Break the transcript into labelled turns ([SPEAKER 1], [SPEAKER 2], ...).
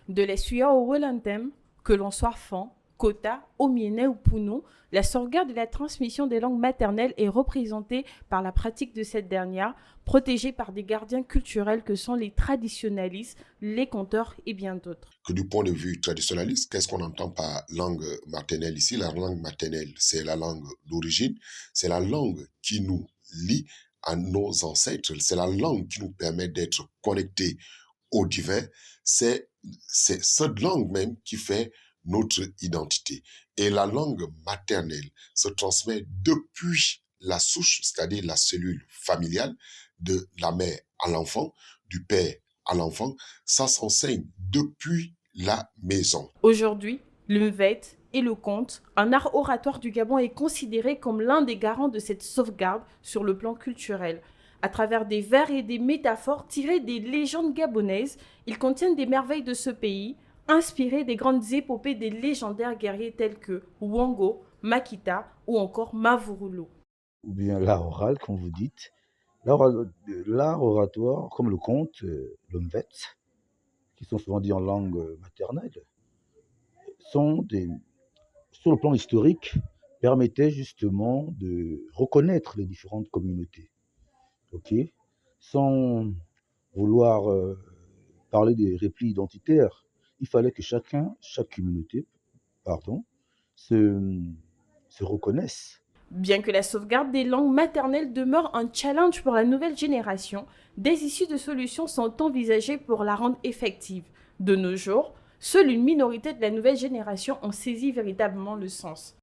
[SPEAKER 1] De l'Essuya au Wolantem, que l'on soit Fan, Kota, Omiene ou Puno, la sauvegarde de la transmission des langues maternelles est représentée par la pratique de cette dernière, protégée par des gardiens culturels que sont les traditionalistes, les conteurs et bien d'autres.
[SPEAKER 2] Que du point de vue traditionnaliste, qu'est-ce qu'on entend par langue maternelle ici? La langue maternelle, c'est la langue d'origine, c'est la langue qui nous lie à nos ancêtres, c'est la langue qui nous permet d'être connectés au divin, c'est cette langue même qui fait notre identité. Et la langue maternelle se transmet depuis la souche, c'est-à-dire la cellule familiale, de la mère à l'enfant, du père à l'enfant. Ça s'enseigne depuis la maison.
[SPEAKER 1] Aujourd'hui, le mvet et le conte, un art oratoire du Gabon, est considéré comme l'un des garants de cette sauvegarde sur le plan culturel. À travers des vers et des métaphores tirées des légendes gabonaises, ils contiennent des merveilles de ce pays, inspirées des grandes épopées des légendaires guerriers tels que Wango, Makita ou encore Mavurulu.
[SPEAKER 3] Ou bien l'art oral, comme vous dites. L'art oratoire, comme le conte, le mvet, qui sont souvent dits en langue maternelle, sont des, sur le plan historique, permettaient justement de reconnaître les différentes communautés. Ok, sans vouloir parler des replis identitaires, il fallait que chaque communauté, pardon, se, se reconnaisse.
[SPEAKER 1] Bien que la sauvegarde des langues maternelles demeure un challenge pour la nouvelle génération, des issues de solutions sont envisagées pour la rendre effective. De nos jours, seule une minorité de la nouvelle génération en saisit véritablement le sens.